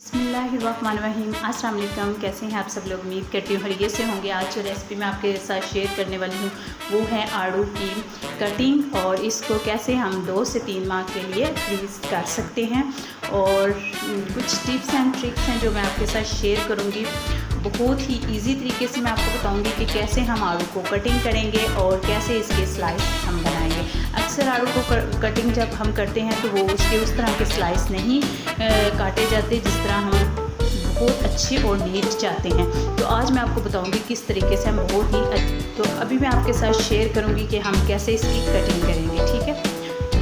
बिस्मिल्लाहिर्रहमानिर्रहीम। अस्सलाम वालेकुम। कैसे हैं आप सब लोग? उम्मीद करती हूँ खैरियत से होंगे। आज जो रेसिपी मैं आपके साथ शेयर करने वाली हूँ वो है आड़ू की कटिंग, और इसको कैसे हम 2 से 3 माह के लिए फ्रीज़ कर सकते हैं। और कुछ टिप्स एंड ट्रिक्स हैं जो मैं आपके साथ शेयर करूँगी। बहुत ही इजी तरीके से मैं आपको बताऊंगी कि कैसे हम आलू को कटिंग करेंगे और कैसे इसके स्लाइस हम बनाएंगे। अक्सर आलू को कटिंग जब हम करते हैं तो वो उसके उस तरह के स्लाइस नहीं काटे जाते जिस तरह हम बहुत अच्छे और नीट चाहते हैं। तो आज मैं आपको बताऊंगी किस तरीके से हम बहुत ही तो अभी मैं आपके साथ शेयर करूंगी कि हम कैसे इसकी कटिंग करेंगे। ठीक है,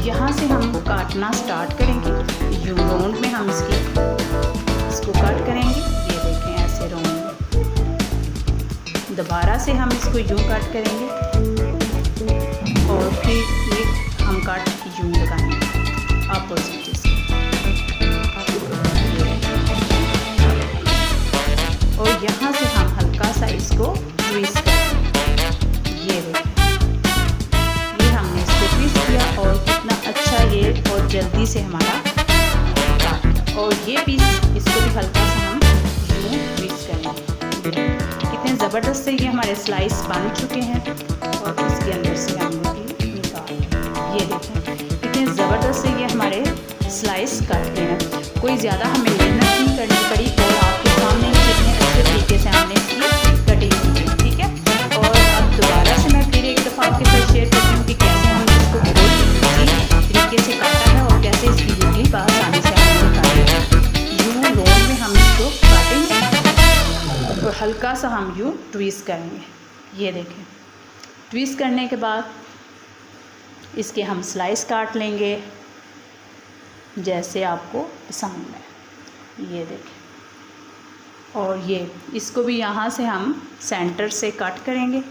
यहाँ से हम काटना स्टार्ट करेंगे। यूं राउंड में हम इसको कट करेंगे। ये देखें, ऐसे राउंड में। दोबारा से हम इसको यूं कट करेंगे और फिर ये हम कट यूं लगाएंगे अपोजिट इसके। और यहाँ से हम हल्का सा इसको ट्विस्ट करेंगे। ये देखें, ये हमने इसको ट्विस्ट किया और कितना अच्छा ये और जल्दी से हमारा काट। और ये पीस इसको भी हल्का सा हम यूं ट्विस्ट करेंगे। कितने ज़बरदस्त से ये हमारे स्लाइस बन चुके हैं। और इसके अंदर से हम रोटी निकाल, ये देखें कितने ज़बरदस्त से ये हमारे स्लाइस कटते हैं। कोई ज़्यादा हमें मेहनत नहीं करनी पड़ी और आपके सामने कितने अच्छे तरीके से हमने इसकी कटिंग की। ठीक है, और अब दोबारा से मैं फिर एक दफ़ा आपके साथ शेयर करती हूँ कि कैसे हमने इसको बहुत इजी तरीके से काटा है और कैसे इसकी गुठली आसानी से हमने काटी। यूँ रोल में हम इसको काटेंगे और हल्का सा हम यूँ ट्विस्ट करेंगे। ये देखें, ट्विस्ट करने के बाद इसके हम स्लाइस काट लेंगे जैसे आपको पसंद है। ये देखें, और ये इसको भी यहाँ से हम सेंटर से कट करेंगे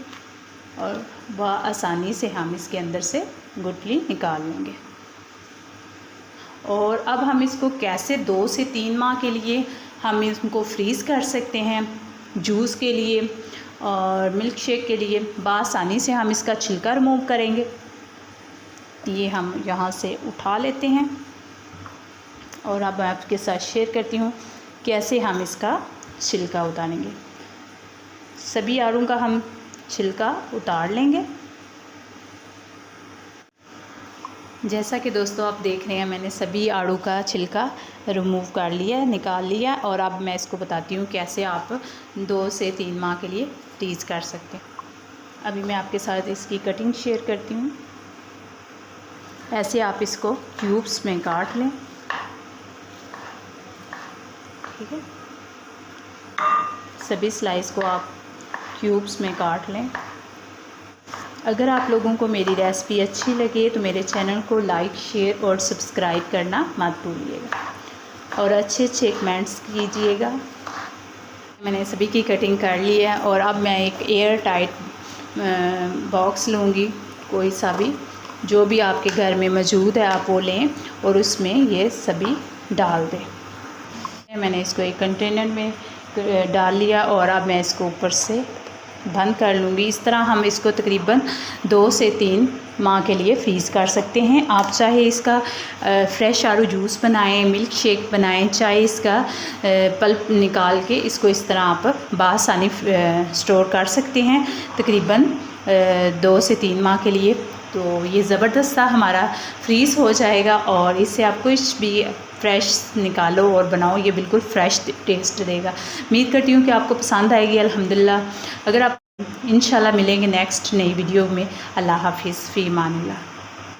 और वह आसानी से हम इसके अंदर से गुठली निकाल लेंगे। और अब हम इसको कैसे 2 से 3 माह के लिए हम इसको फ्रीज़ कर सकते हैं। जूस के लिए और मिल्क शेक के लिए बआसानी से हम इसका छिलका रिमूव करेंगे। ये हम यहाँ से उठा लेते हैं और अब मैं आपके साथ शेयर करती हूँ कैसे हम इसका छिलका उतारेंगे। सभी आड़ू का हम छिलका उतार लेंगे। जैसा कि दोस्तों आप देख रहे हैं, मैंने सभी आड़ू का छिलका रिमूव कर लिया, निकाल लिया। और अब मैं इसको बताती हूँ कैसे आप 2 से 3 माह के लिए फ्रीज़ कर सकते हैं। अभी मैं आपके साथ इसकी कटिंग शेयर करती हूँ। ऐसे आप इसको क्यूब्स में काट लें। ठीक है, सभी स्लाइस को आप क्यूब्स में काट लें। अगर आप लोगों को मेरी रेसिपी अच्छी लगे तो मेरे चैनल को लाइक, शेयर और सब्सक्राइब करना मत भूलिएगा और अच्छे कमेंट्स कीजिएगा। मैंने सभी की कटिंग कर ली है और अब मैं एक एयर टाइट बॉक्स लूँगी, कोई सा भी जो भी आपके घर में मौजूद है आप वो लें और उसमें ये सभी डाल दें। मैंने इसको एक कंटेनर में डाल लिया और अब मैं इसको ऊपर से बंद कर लूँगी। इस तरह हम इसको तकरीबन 2 से 3 माह के लिए फ्रीज़ कर सकते हैं। आप चाहे इसका फ्रेश आड़ू जूस बनाएं, मिल्क शेक बनाएं, चाहे इसका पल्प निकाल के इसको इस तरह आप बआसानी स्टोर कर सकते हैं तकरीबन 2 से 3 माह के लिए। तो ये ज़बरदस्त सा हमारा फ्रीज़ हो जाएगा और इससे आप कुछ भी फ्रेश निकालो और बनाओ, ये बिल्कुल फ़्रेश टेस्ट देगा। उम्मीद करती हूँ कि आपको पसंद आएगी अल्हम्दुलिल्लाह। अगर आप इंशाल्लाह मिलेंगे नेक्स्ट नई वीडियो में। अल्लाह हाफिज़, फ़ी अमानिल्लाह।